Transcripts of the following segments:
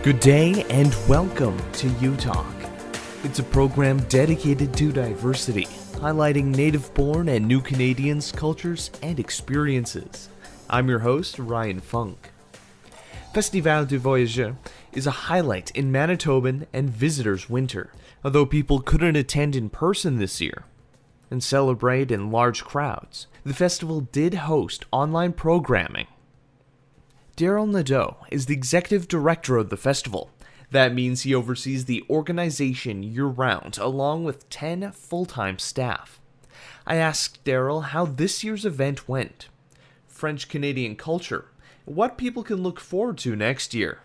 Good day and welcome to U-Talk. It's a program dedicated to diversity, highlighting native-born and new Canadians' cultures and experiences. I'm your host, Ryan Funk. Festival du Voyageur is a highlight in Manitoban and visitors' winter, although people couldn't attend in person this year and celebrate in large crowds. The festival did host online programming. Daryl Nadeau is the executive director of the festival. That means he oversees the organization year-round, along with 10 full-time staff. I asked Daryl how this year's event went, French-Canadian culture, and what people can look forward to next year.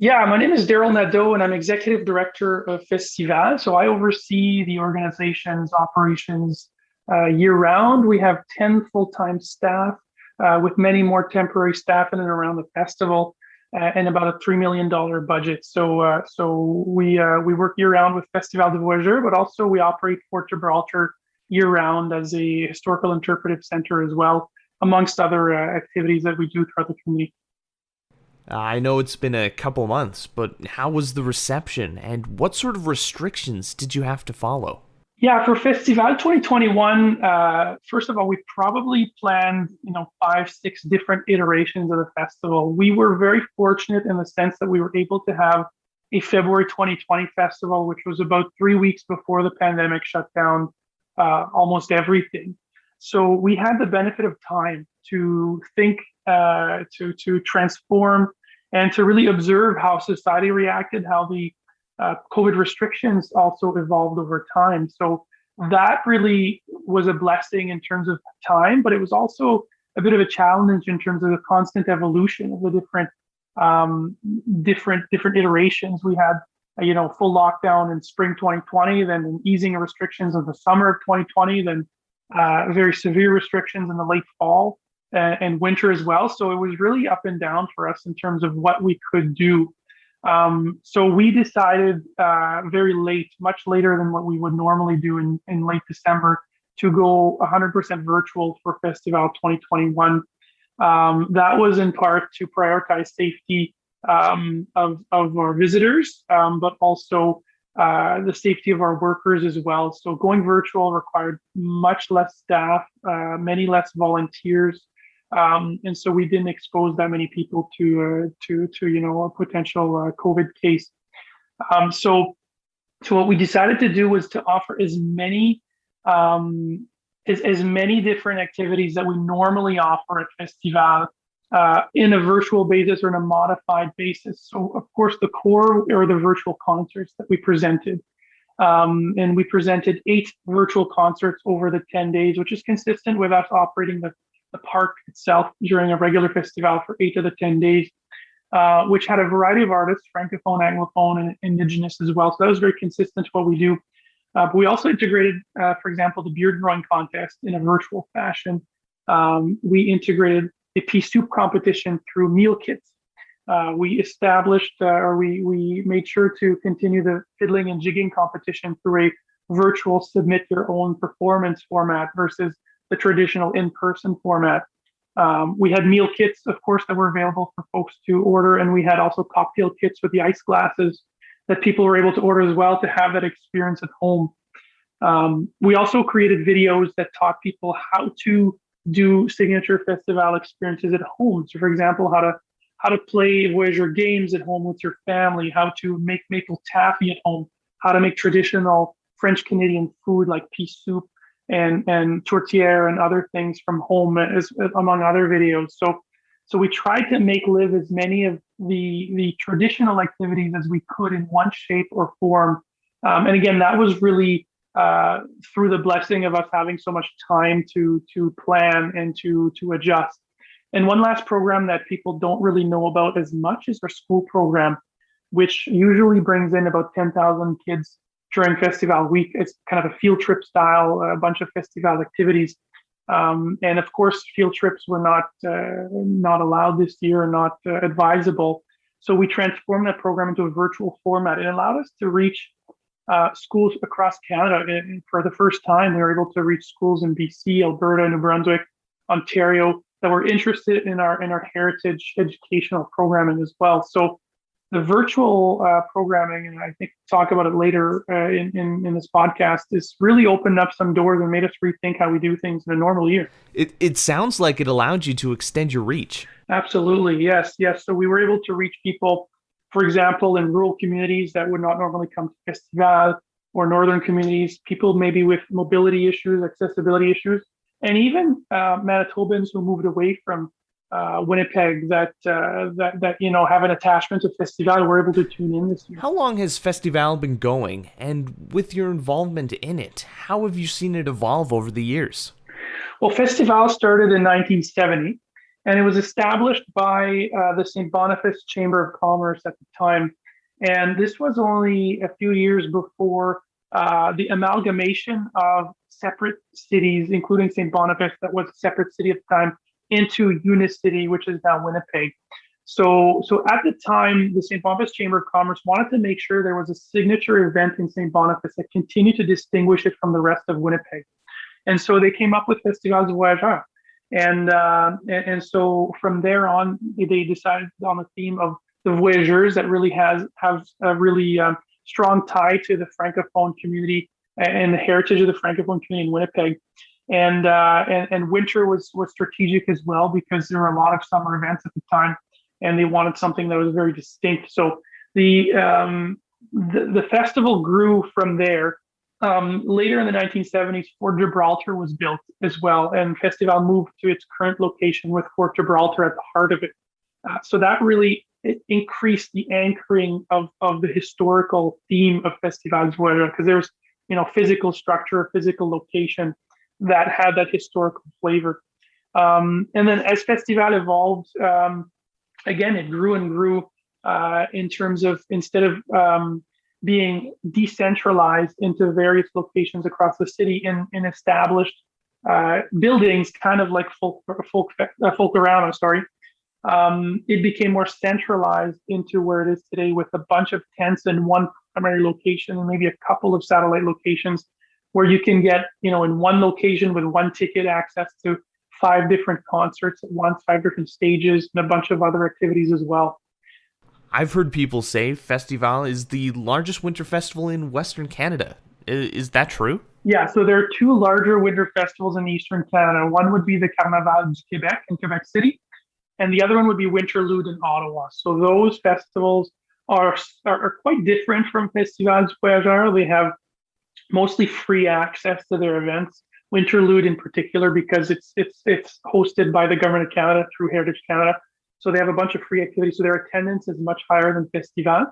Yeah, my name is Daryl Nadeau, and I'm executive director of Festival. So I oversee the organization's operations year-round. We have 10 full-time staff, with many more temporary staff in and around the festival, and about a $3 million budget. So we work year-round with Festival de Voyageur, but also we operate Fort Gibraltar year-round as a historical interpretive center as well, amongst other activities that we do throughout the community. I know it's been a couple months, but how was the reception, and what sort of restrictions did you have to follow? Yeah, for Festival 2021, first of all, we probably planned, 5, 6 different iterations of the festival. We were very fortunate in the sense that we were able to have a February 2020 festival, which was about 3 weeks before the pandemic shut down almost everything. So we had the benefit of time to think, to transform, and to really observe how society reacted, how the COVID restrictions also evolved over time. So that really was a blessing in terms of time, but it was also a bit of a challenge in terms of the constant evolution of the different iterations. We had, full lockdown in spring 2020, then an easing of restrictions in the summer of 2020, then very severe restrictions in the late fall and winter as well. So it was really up and down for us in terms of what we could do. So we decided very late, much later than what we would normally do in late December, to go 100% virtual for Festival 2021. That was in part to prioritize safety of our visitors, but also the safety of our workers as well. So going virtual required much less staff, many less volunteers. And so we didn't expose that many people to a potential COVID case. So what we decided to do was to offer as many different activities that we normally offer at Festival in a virtual basis or in a modified basis. So of course the core are the virtual concerts that we presented. And we presented 8 virtual concerts over the 10 days, which is consistent with us operating the park itself during a regular festival for 8 of the 10 days, which had a variety of artists, Francophone, Anglophone, and Indigenous as well. So that was very consistent to what we do. But we also integrated, for example, the beard drawing contest in a virtual fashion. We integrated a pea soup competition through meal kits. We established, we made sure to continue the fiddling and jigging competition through a virtual submit your own performance format versus the traditional in-person format. We had meal kits, of course, that were available for folks to order, and we had also cocktail kits with the ice glasses that people were able to order as well to have that experience at home. We also created videos that taught people how to do signature festival experiences at home. So, for example, how to play Voyageur games at home with your family, how to make maple taffy at home, how to make traditional French Canadian food like pea soup and tourtière and other things from home, as among other videos. So we tried to make live as many of the traditional activities as we could in one shape or form. And again, that was really through the blessing of us having so much time to plan and to adjust. And one last program that people don't really know about as much is our school program, which usually brings in about 10,000 kids during Festival week. It's kind of a field trip style, a bunch of festival activities. And of course, field trips were not allowed this year and not advisable. So we transformed that program into a virtual format. It allowed us to reach schools across Canada. And for the first time, we were able to reach schools in BC, Alberta, New Brunswick, Ontario that were interested in our heritage educational programming as well. So the virtual programming, and I think talk about it later in this podcast, is really opened up some doors and made us rethink how we do things in a normal year. It sounds like it allowed you to extend your reach. Absolutely, yes, yes. So we were able to reach people, for example, in rural communities that would not normally come to festival, or northern communities, people maybe with mobility issues, accessibility issues, and even Manitobans who moved away from Winnipeg that have an attachment to festival were able to tune in this year. How long has Festival been going? And with your involvement in it, how have you seen it evolve over the years? Well, Festival started in 1970, and it was established by the St. Boniface Chamber of Commerce at the time. And this was only a few years before the amalgamation of separate cities, including St. Boniface, that was a separate city at the time, into Unicity, which is now Winnipeg. So at the time, the St. Boniface Chamber of Commerce wanted to make sure there was a signature event in St. Boniface that continued to distinguish it from the rest of Winnipeg. And so they came up with Festival Voyageur. And so from there on, they decided on the theme of the Voyageurs that really have a really strong tie to the Francophone community and the heritage of the Francophone community in Winnipeg. And winter was strategic as well because there were a lot of summer events at the time, and they wanted something that was very distinct. So the festival grew from there. Later in the 1970s, Fort Gibraltar was built as well, and Festival moved to its current location with Fort Gibraltar at the heart of it. So that really increased the anchoring of the historical theme of Festival Voyageur, because there's physical structure, physical location that had that historical flavor. And then as Festival evolved, again, it grew and grew in terms of, instead of being decentralized into various locations across the city in established buildings, kind of like Folklorama, it became more centralized into where it is today, with a bunch of tents in one primary location and maybe a couple of satellite locations, where you can get, in one location with one ticket, access to 5 different concerts at once, 5 different stages, and a bunch of other activities as well. I've heard people say Festival is the largest winter festival in Western Canada. Is that true? Yeah, so there are 2 larger winter festivals in Eastern Canada. One would be the Carnaval du Québec in Quebec City, and the other one would be Winterlude in Ottawa. So those festivals are quite different from Festival Voyageur. They have mostly free access to their events. Winterlude in particular, because it's hosted by the Government of Canada through Heritage Canada. So they have a bunch of free activities. So their attendance is much higher than Festival.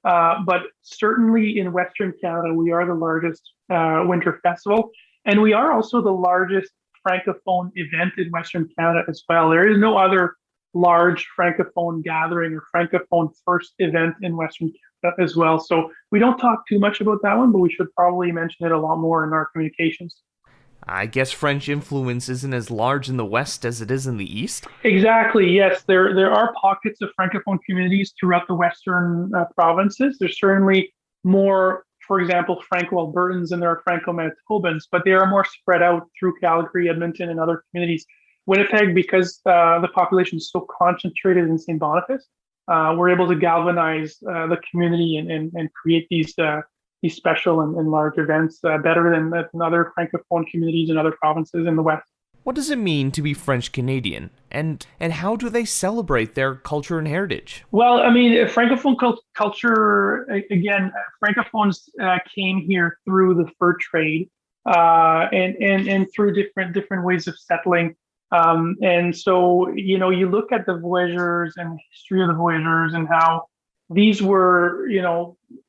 But certainly in Western Canada, we are the largest winter festival. And we are also the largest Francophone event in Western Canada as well. There is no other large Francophone gathering or Francophone first event in Western Canada as well. So we don't talk too much about that one, but we should probably mention it a lot more in our communications. I guess French influence isn't as large in the West as it is in the East? Exactly, yes. There are pockets of Francophone communities throughout the Western provinces. There's certainly more, for example, Franco-Albertans than there are Franco-Manitobans, but they are more spread out through Calgary, Edmonton, and other communities. Winnipeg, because the population is so concentrated in St. Boniface, we're able to galvanize the community and create these special and large events better than other Francophone communities in other provinces in the West. What does it mean to be French Canadian, and how do they celebrate their culture and heritage? Well, I mean, Francophone culture, again, Francophones came here through the fur trade and through different ways of settling. And so, you look at the Voyageurs and the history of the Voyageurs and how these were,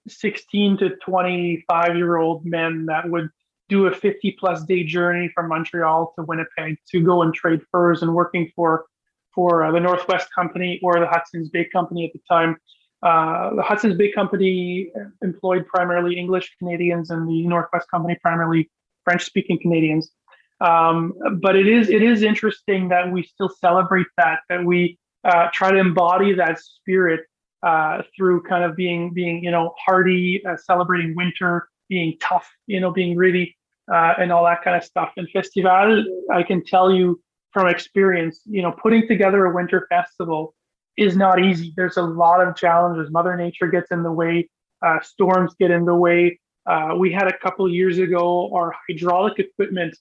16 to 25-year-old men that would do a 50+ day journey from Montreal to Winnipeg to go and trade furs, and working for the Northwest Company or the Hudson's Bay Company at the time. The Hudson's Bay Company employed primarily English Canadians, and the Northwest Company primarily French-speaking Canadians. But it is interesting that we still celebrate that we try to embody that spirit through kind of being hardy, celebrating winter, being tough, being really and all that kind of stuff. And Festival, I can tell you from experience, putting together a winter festival is not easy. There's a lot of challenges. Mother Nature gets in the way, storms get in the way. We had a couple of years ago, our hydraulic equipment,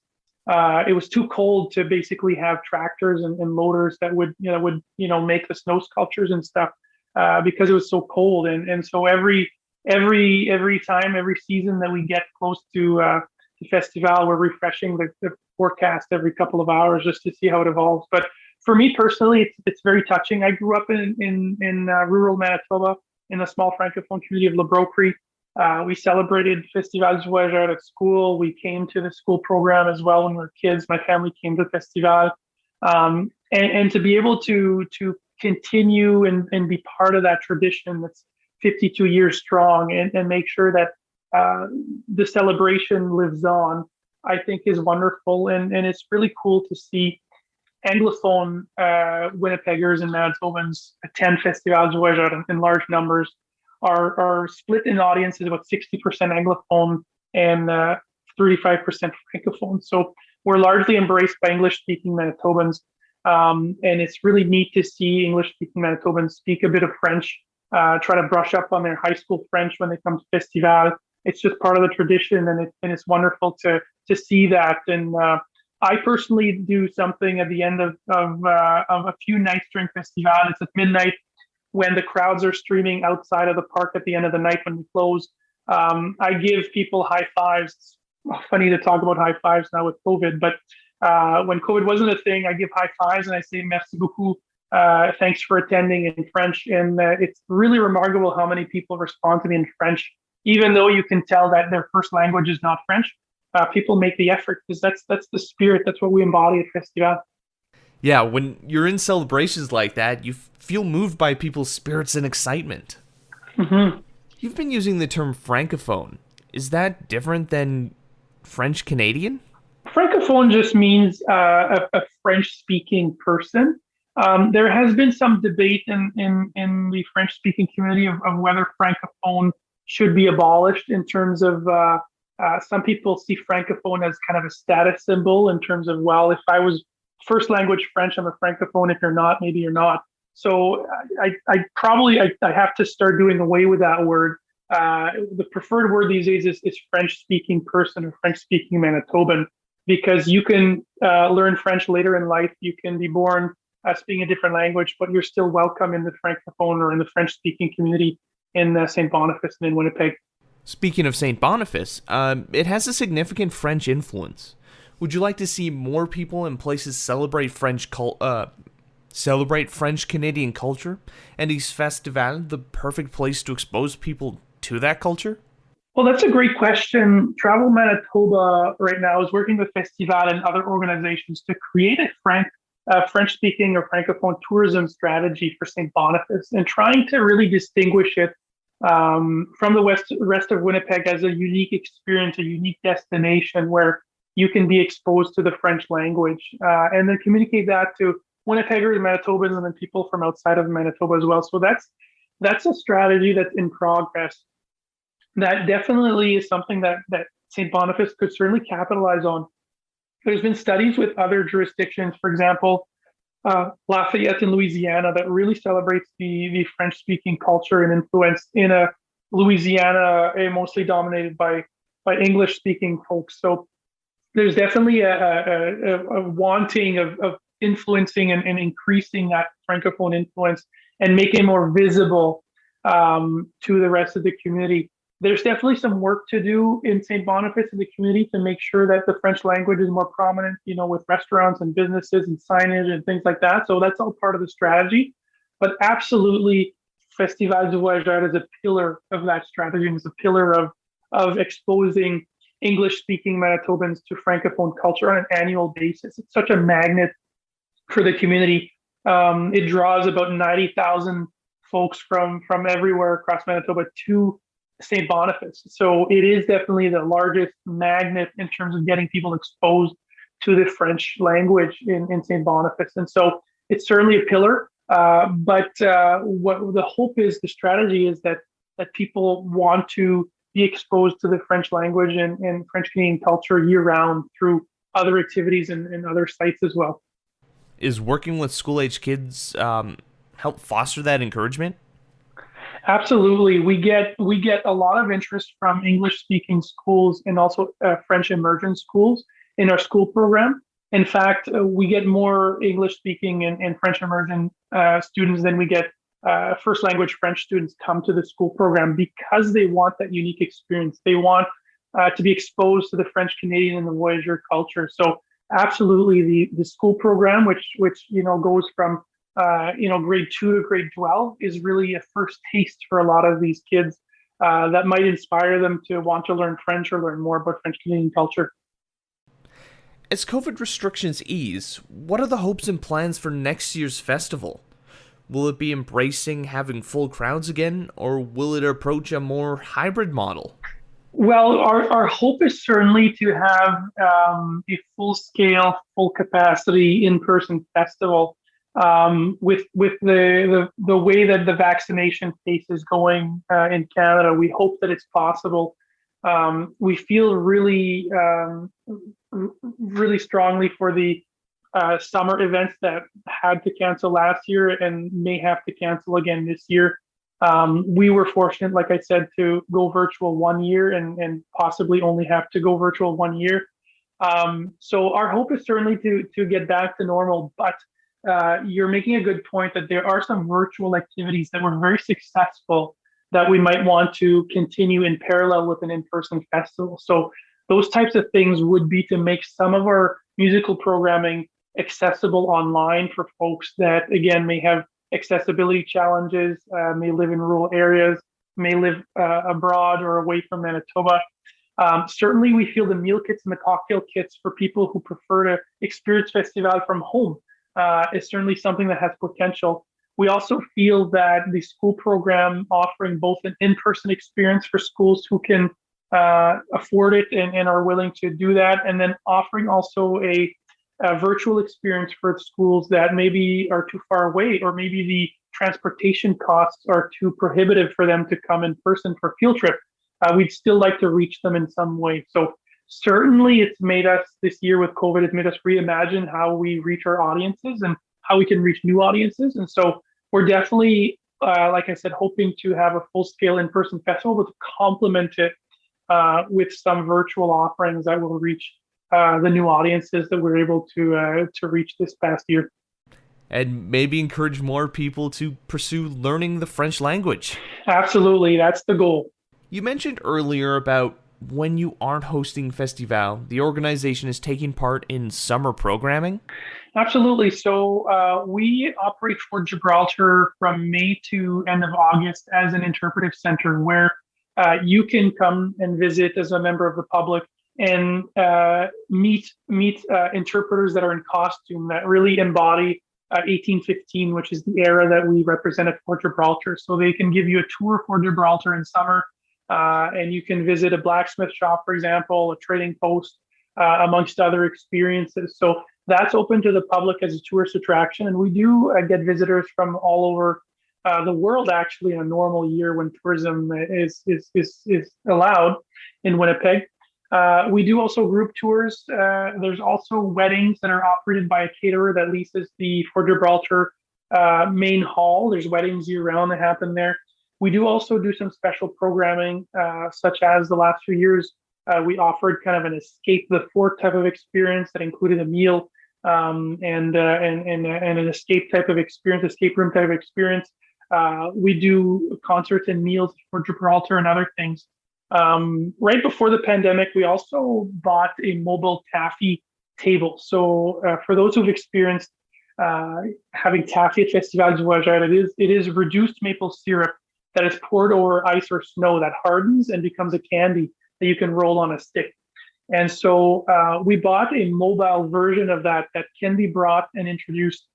it was too cold to basically have tractors and loaders that would make the snow sculptures and stuff, because it was so cold. And so every time, every season that we get close to the festival, we're refreshing the forecast every couple of hours just to see how it evolves. But for me personally, it's very touching. I grew up in rural Manitoba in a small francophone community of Le Brocry. We celebrated Festival du Voyageur at school. We came to the school program as well when we were kids. My family came to Festival. And to be able to continue and be part of that tradition that's 52 years strong, and make sure that the celebration lives on, I think is wonderful. And it's really cool to see Anglophone Winnipeggers and Manitobans attend Festival du Voyageur in large numbers. Our split in audience is about 60% Anglophone and 35% Francophone. So we're largely embraced by English-speaking Manitobans. And it's really neat to see English-speaking Manitobans speak a bit of French, try to brush up on their high school French when they come to Festival. It's just part of the tradition, and it's wonderful to see that. And I personally do something at the end of a few nights during Festival. It's at midnight when the crowds are streaming outside of the park at the end of the night when we close. I give people high fives. It's funny to talk about high fives now with COVID, but when COVID wasn't a thing, I give high fives and I say merci beaucoup. Thanks for attending in French. And it's really remarkable how many people respond to me in French, even though you can tell that their first language is not French. People make the effort because that's the spirit. That's what we embody at Festival. Yeah, when you're in celebrations like that, you feel moved by people's spirits and excitement. Mm-hmm. You've been using the term francophone. Is that different than French Canadian? Francophone just means a French-speaking person. There has been some debate in the French-speaking community of whether Francophone should be abolished in terms of some people see Francophone as kind of a status symbol in terms of, well, if I was first language French, I'm a Francophone. If you're not, maybe you're not. So I have to start doing away with that word. The preferred word these days is French-speaking person or French-speaking Manitoban, because you can learn French later in life. You can be born speaking a different language, but you're still welcome in the Francophone or in the French-speaking community in St. Boniface and in Winnipeg. Speaking of St. Boniface, it has a significant French influence. Would you like to see more people and places celebrate French Canadian culture? And is Festival the perfect place to expose people to that culture? Well, that's a great question. Travel Manitoba right now is working with Festival and other organizations to create a French-speaking or Francophone tourism strategy for St. Boniface, and trying to really distinguish it from the rest of Winnipeg as a unique experience, a unique destination where you can be exposed to the French language, and then communicate that to Winnipeggers, Manitobans, and then people from outside of Manitoba as well. So that's a strategy that's in progress. That definitely is something that St. Boniface could certainly capitalize on. There's been studies with other jurisdictions, for example, Lafayette in Louisiana, that really celebrates the French-speaking culture and influence in a Louisiana mostly dominated by English-speaking folks. So there's definitely a wanting of influencing and increasing that Francophone influence and making it more visible to the rest of the community. There's definitely some work to do in St. Boniface in the community to make sure that the French language is more prominent, with restaurants and businesses and signage and things like that. So that's all part of the strategy. But absolutely, Festival du Voyageur is a pillar of that strategy, and it's a pillar of exposing English-speaking Manitobans to Francophone culture on an annual basis. It's such a magnet for the community. It draws about 90,000 folks from everywhere across Manitoba to St. Boniface. So it is definitely the largest magnet in terms of getting people exposed to the French language in St. Boniface. And so it's certainly a pillar. But what the hope is, the strategy is that people want to be exposed to the French language and French Canadian culture year round through other activities and other sites as well. Is working with school-age kids help foster that encouragement? Absolutely. We get a lot of interest from English speaking schools and also French immersion schools in our school program. In fact, we get more English speaking and French immersion students than we get first language French students come to the school program because they want that unique experience. They want to be exposed to the French Canadian and the Voyageur culture. So absolutely, the school program, which goes from grade 2 to grade 12, is really a first taste for a lot of these kids that might inspire them to want to learn French or learn more about French Canadian culture. As COVID restrictions ease, what are the hopes and plans for next year's festival? Will it be embracing having full crowds again, or will it approach a more hybrid model? Well, our hope is certainly to have a full scale, full capacity in person festival. With the way that the vaccination pace is going in Canada, we hope that it's possible. We feel really strongly for the summer events that had to cancel last year and may have to cancel again this year. We were fortunate, like I said, to go virtual 1 year and possibly only have to go virtual 1 year. So our hope is certainly to get back to normal, but you're making a good point that there are some virtual activities that were very successful that we might want to continue in parallel with an in-person festival. So those types of things would be to make some of our musical programming accessible online for folks that, again, may have accessibility challenges, may live in rural areas, may live abroad or away from Manitoba. Certainly, we feel the meal kits and the cocktail kits for people who prefer to experience Festival from home is certainly something that has potential. We also feel that the school program offering both an in-person experience for schools who can afford it and are willing to do that, and then offering also a virtual experience for schools that maybe are too far away, or maybe the transportation costs are too prohibitive for them to come in person for field trip. We'd still like to reach them in some way. So certainly it's made us, this year with COVID, it's made us reimagine how we reach our audiences and how we can reach new audiences. And so we're definitely, like I said, hoping to have a full-scale in-person festival, but to complement it with some virtual offerings that will reach the new audiences that we're able to reach this past year. And maybe encourage more people to pursue learning the French language. Absolutely, that's the goal. You mentioned earlier about when you aren't hosting Festival, the organization is taking part in summer programming. Absolutely. So we operate for Gibraltar from May to end of August as an interpretive center where you can come and visit as a member of the public and meet interpreters that are in costume that really embody 1815, which is the era that we represented for Gibraltar. So they can give you a tour for Gibraltar in summer, and you can visit a blacksmith shop, for example, a trading post, amongst other experiences. So that's open to the public as a tourist attraction, and we do get visitors from all over the world. Actually, in a normal year when tourism is allowed in Winnipeg. We do also group tours. There's also weddings that are operated by a caterer that leases the Fort Gibraltar main hall. There's weddings year round that happen there. We do also do some special programming, such as the last few years, we offered kind of an escape the fort type of experience that included a meal and an escape type of experience, escape room type of experience. We do concerts and meals for Gibraltar and other things. Right before the pandemic, we also bought a mobile taffy table. So for those who've experienced having taffy at Festival du Voyageur, it is reduced maple syrup that is poured over ice or snow that hardens and becomes a candy that you can roll on a stick. And so we bought a mobile version of that can be brought and introduced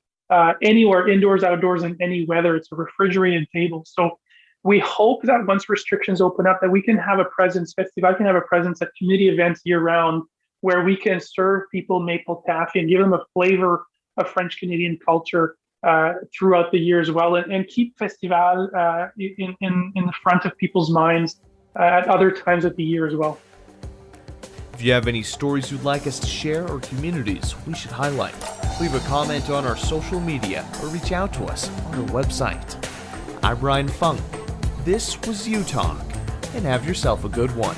anywhere, indoors, outdoors, in any weather. It's a refrigerated table. So we hope that once restrictions open up, that we can have a presence, Festival can have a presence at community events year round, where we can serve people maple taffy and give them a flavor of French Canadian culture throughout the year as well, and keep Festival in the front of people's minds at other times of the year as well. If you have any stories you'd like us to share or communities we should highlight, leave a comment on our social media, or reach out to us on our website. I'm Ryan Funk. This was U Talk, and have yourself a good one.